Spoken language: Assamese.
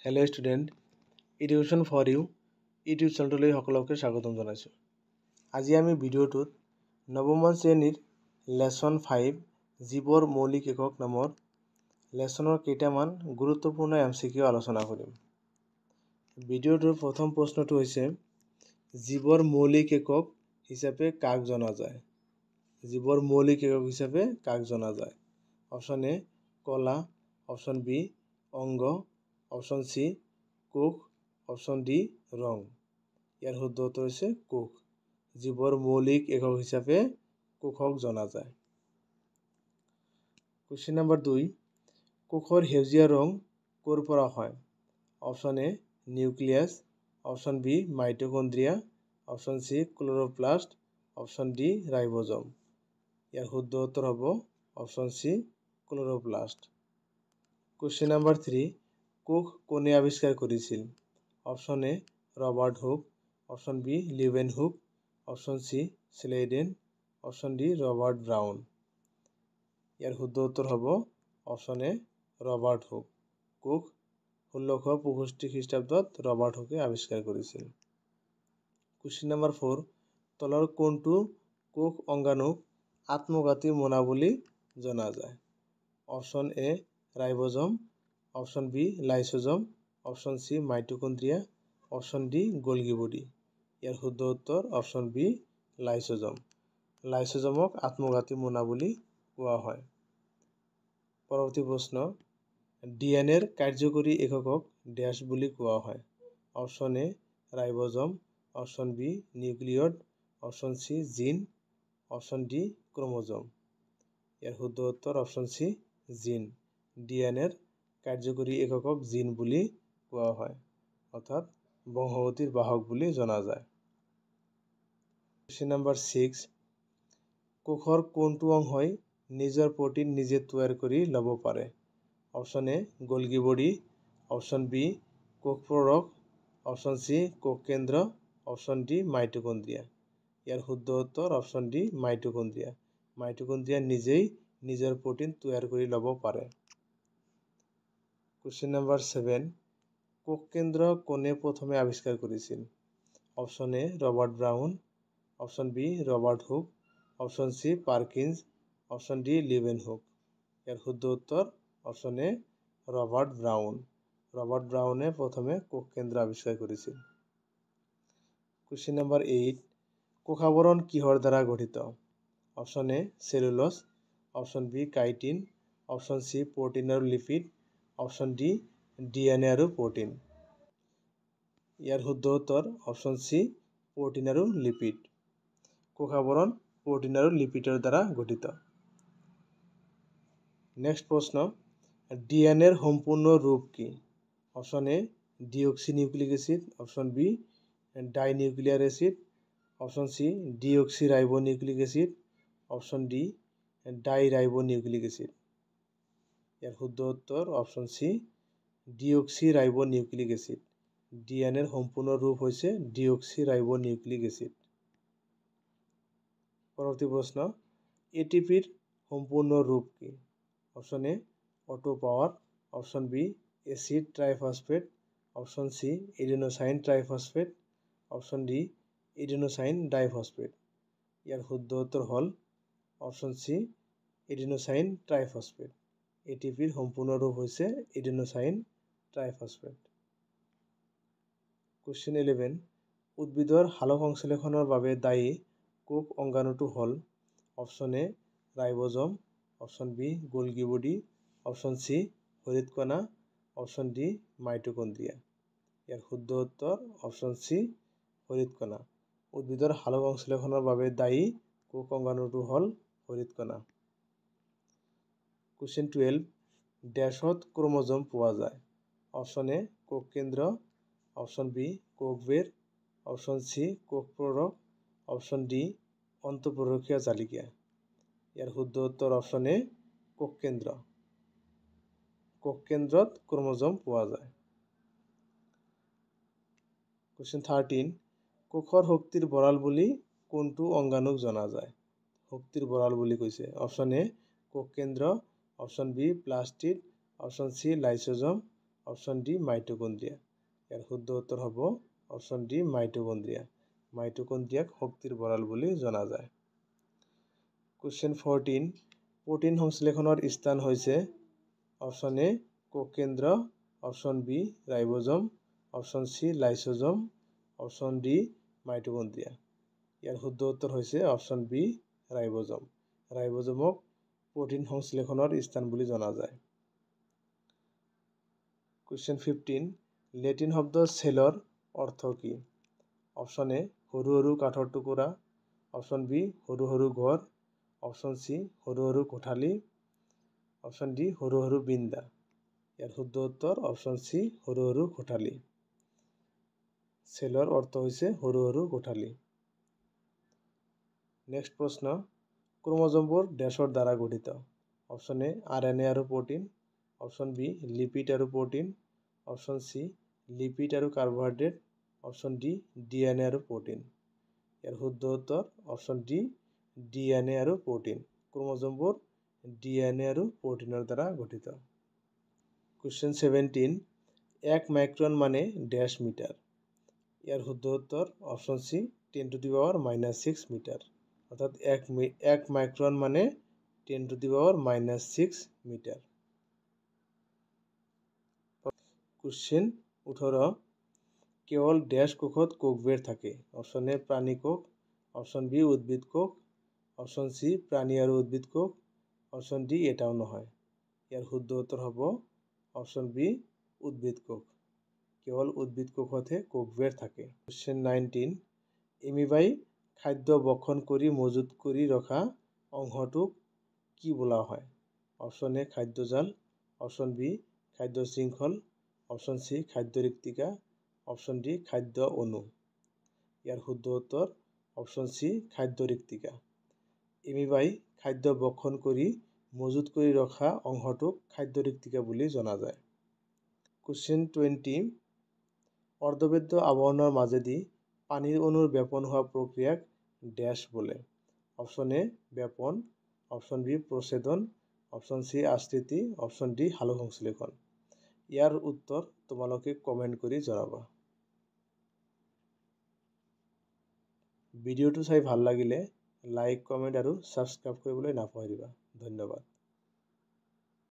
Hello student, Education for You YouTube চেনেললৈ সকলোকে স্বাগতম জনাইছো। আজি আমি ভিডিওটোত নৱম শ্ৰেণীৰ লেসন 5 জীৱৰ মৌলিক একক নামৰ লেসনৰ কেইটামান গুৰুত্বপূৰ্ণ এমসিকিউ আলোচনা কৰিম। ভিডিওটোৰ প্ৰথম প্ৰশ্নটো হৈছে জীৱৰ মৌলিক একক হিচাপে কাক জনা যায়? জীৱৰ মৌলিক একক হিচাপে কাক জনা যায়? অপশন এ কলা, অপশন বি অঙ্গ, অপশন সি কোষ, অপশন ডি রং। ইয়াৰ শুদ্ধ উত্তৰ হৈছে কোষ। জীৱৰ মৌলিক একক হিচাপে কোষক জনা যায়। কোশ্চেন নম্বৰ 2, কোষৰ সেউজীয়া ৰং ক'ৰ পৰা হয়? Option A nucleus, option B mitochondria, option C chloroplast, option D ribosome. ইয়াৰ শুদ্ধ উত্তৰ হ'ব option C chloroplast. Question number 3, কোষ কোনে আবিষ্কাৰ কৰিছিল? Option A Robert Hooke, option B Leeuwenhoek, option C Schleiden, option D Robert Brown. ইয়াৰ শুদ্ধ উত্তৰ হ'ব অপশন এ ৰবাৰ্ট হুক। কোষ 1665 খ্ৰীষ্টাব্দত ৰবাৰ্ট হুকে আবিষ্কাৰ কৰিছিল। কোশ্চেন নম্বৰ 4, তলৰ কোনটো কোষ অংগাণুক আত্মঘাতী মোনা বুলি জনা যায়? Option A ribosome, option B lysosome, option C mitochondria, option D Golgi body. ইয়াৰ শুদ্ধ উত্তৰ অপশন বি লাইসোজোম। লাইসোজোমক আত্মঘাতী মোনা বুলি কোৱা হয়। পৰৱৰ্তী প্ৰশ্ন, ডিএনএৰ কাৰ্যকৰী এককক ড্যাশ বুলি কোৱা হয়? Option A ribosome, option B nucleoid, option C gene, option D chromosome. ইয়াৰ শুদ্ধ উত্তৰ অপশন সি জিন। ডিএনএৰ কাৰ্যকৰী এককক জিন বুলি কোৱা হয়, অৰ্থাৎ বংশগতিৰ বাহক বুলি জনা যায়। কোশ্চেন নম্বৰ 6, কোষৰ কোনটো অংশই নিজৰ প্ৰটিন নিজে তৈয়াৰ কৰি ল'ব পাৰে? Option A Golgi body, option B কোষ প্ৰৰক, অপশন সি কোষ কেন্দ্ৰ, অপশন ডি মাইটোকন্ড্ৰিয়া। ইয়াৰ শুদ্ধ উত্তৰ অপশন ডি মাইটোকন্ড্ৰিয়া। মাইটোকন্ড্ৰিয়া নিজেই নিজৰ প্ৰটিন তৈয়াৰ কৰি ল'ব পাৰে। কোশ্চেন নম্বৰ 7, কোষ কেন্দ্ৰ কোনে প্ৰথমে আৱিষ্কাৰ কৰিছিল? Option A Robert Brown, option B Robert Hooke, option C Perkins, option D Leeuwenhoek. ইয়াৰ শুদ্ধ উত্তৰ option A Robert Brown. Robert ব্ৰাউনে প্ৰথমে কোষ কেন্দ্ৰ আৱিষ্কাৰ কৰিছিল। কোশ্চেন নম্বৰ 8, কোষাৱৰণ কিহৰ দ্বাৰা গঠিত? Option A cellulose, option B chitin, option C protein আৰু লিপিড, অপশন ডি ডিএনএ আৰু প্ৰটিন। ইয়াৰ শুদ্ধ উত্তৰ অপশন সি প্ৰটিন আৰু লিপিড। কোষাৱৰণ প্ৰটিন আৰু লিপিডৰ দ্বাৰা গঠিত। নেক্সট প্ৰশ্ন, ডিএনএৰ সম্পূৰ্ণ ৰূপ কি? Option A deoxynucleic acid, option B dinuclear acid, option C deoxyribonucleic acid, option D diribonucleic acid. ইয়াৰ শুদ্ধ উত্তৰ অপশন সি ডিঅক্সিৰাইবোনিউক্লিক এচিড। ডিএনএৰ সম্পূৰ্ণ ৰূপ হৈছে ডিঅক্সিৰাইবোনিউক্লিক এচিড। পৰৱৰ্তী প্ৰশ্ন, এটিপিৰ সম্পূৰ্ণ ৰূপ কি? Option A auto power, option B acid triphosphate, option C adenosine triphosphate, option D adenosine diphosphate. ইয়াৰ শুদ্ধ উত্তৰ হ'ল অপশন সি এডিনোসাইন ট্ৰাইফসফেট। এটিপিৰ সম্পূৰ্ণ ৰূপ হৈছে এডিনোসাইন ট্ৰাইফসফেট। কোশ্চেন 11, উদ্ভিদৰ সালোকসংশ্লেষণৰ বাবে দায়ী কোষ অংগাণুটো হ'ল? Option A ribosome, option B Golgi body, option C হরিৎকণা, অপশন ডি মাইটোকন্ড্রিয়া। ইয়াৰ শুদ্ধ উত্তৰ অপশন সি হৰিৎকণা। উদ্ভিদৰ সালোকসংশ্লেষণৰ বাবে দায়ী কোষ অংগাণুটো হ'ল হৰিৎকণা। কোশ্চেন 12, ড্যাশত ক্ৰোমোজোম পোৱা যায়? অপশন এ কোষ কেন্দ্ৰ, অপশন বি কোষবেৰ, অপশন সি কোষ প্ৰৰক, অপশন ডি অন্তঃপ্ৰৰখীয় জালিকা। ইয়াৰ শুদ্ধ উত্তৰ অপশন এ কোষ কেন্দ্ৰ। কোষ কেন্দ্ৰত ক্ৰোমোজোম পোৱা যায়। কোশ্চেন 13, কোষৰ শক্তিৰ ভঁৰাল বুলি কোনটো অংগাণুক জনা যায়? শক্তিৰ ভঁৰাল বুলি কৈছে। অপশন এ কোষ কেন্দ্ৰ, অপশন বি প্লাস্টিড, অপশন সি লাইসোজোম, অপশন ডি মাইটোকন্ড্ৰিয়া। ইয়াৰ শুদ্ধ উত্তৰ হ'ব অপশন ডি মাইটোকন্ড্ৰিয়া। মাইটোকন্ড্ৰিয়াক শক্তিৰ ভঁৰাল বুলি জনা যায়। কুৱেশ্যন 14 প্ৰটিন সংশ্লেষণৰ স্থান হৈছে অপশন এ কোষ কেন্দ্ৰ, option B ribosome, option C lysosome, option D mitochondria. ইয়াৰ শুদ্ধ উত্তৰ হৈছে অপশন বি ৰাইবোজম। ৰাইবোজমক প্ৰটিন সংশ্লেষণৰ স্থান বুলি জনা যায়। কুৱেশ্যন 15 লেটিন শব্দ চেলৰ অৰ্থ কি? অপশন এ সৰু সৰু কাঠৰ টুকুৰা, অপশন বি সৰু সৰু ঘৰ, অপশন চি সৰু সৰু কোঠালি, অপশন ডি সৰু সৰু বিন্দা। ইয়াৰ শুদ্ধ উত্তৰ অপশন চি সৰু সৰু কোঠালি। চেলৰ অৰ্থ হৈছে সৰু সৰু কোঠালি। নেক্সট প্ৰশ্ন ক্ৰোমোজোমবোৰ ডেছৰ দ্বাৰা গঠিত। অপশন এ RNA আৰু প্ৰটিন, অপশন বি লিপিড আৰু প্ৰটিন, অপশন চি লিপিড আৰু কাৰ্বোহাইড্ৰেট, অপশন ডি DNA আৰু প্ৰটিন। ইয়াৰ শুদ্ধ উত্তৰ অপশন ডি DNA আৰু প্ৰটিন। ক্ৰোমোজোমবোৰ DNA আৰু প্ৰটিনৰ দ্বাৰা গঠিত। কুৱেশ্যন 17 1 মাইক্ৰন মানে ডেছ মিটাৰ। ইয়াৰ শুদ্ধ উত্তৰ অপশন চি 10⁻⁻6 মিটাৰ। অৰ্থাৎ 1 মাইক্ৰন মানে 10⁻⁻6 মিটাৰ। কুৱেশ্যন 18 কেৱল ডেছ কোষত কোষবেৰ থাকে। অপশন এ প্ৰাণী কোষ, অপশন বি উদ্ভিদ কোষ, অপশন চি প্ৰাণী আৰু উদ্ভিদ কোষ, অপশন ডি এটাও নহয়। ইয়াৰ শুদ্ধ উত্তৰ হ'ব অপশন বি উদ্ভিদ কোষ। কেৱল উদ্ভিদ কোষতহে কোষবেৰ থাকে। কুৱেশ্যন 19 এমিবাই খাদ্য ভক্ষণ কৰি মজুত কৰি ৰখা অংশটোক কি বোলা হয়? অপশন এ খাদ্যজাল, অপশন বি খাদ্য শৃংখল, অপশন চি খাদ্য ৰিক্তিকা, অপশন ডি খাদ্য অণু। ইয়াৰ শুদ্ধ উত্তৰ অপশন চি খাদ্য ৰিক্তিকা। এমিবাই খাদ্য ভক্ষণ কৰি মজুত কৰি ৰখা অংশটোক খাদ্য ৰিক্তিকা বুলি জনা যায়। কুৱেশ্যন 20 অৰ্ধবেদ্য আৱৰণৰ মাজেদি পানীৰ অণুৰ বেপন হোৱা প্ৰক্ৰিয়াক ডেছ বোলে। অপশন এ বেপন, অপশন বি প্ৰছেদন, অপশন চি আশ্ৰিতি, অপশন ডি সালোক সংশ্লেষণ। ইয়াৰ উত্তৰ তোমালোকে কমেণ্ট কৰি জনাবা। ভিডিঅ'টো চাই ভাল লাগিলে লাইক, কমেণ্ট আৰু ছাবস্ক্ৰাইব কৰিবলৈ নাপাহৰিবা। ধন্যবাদ।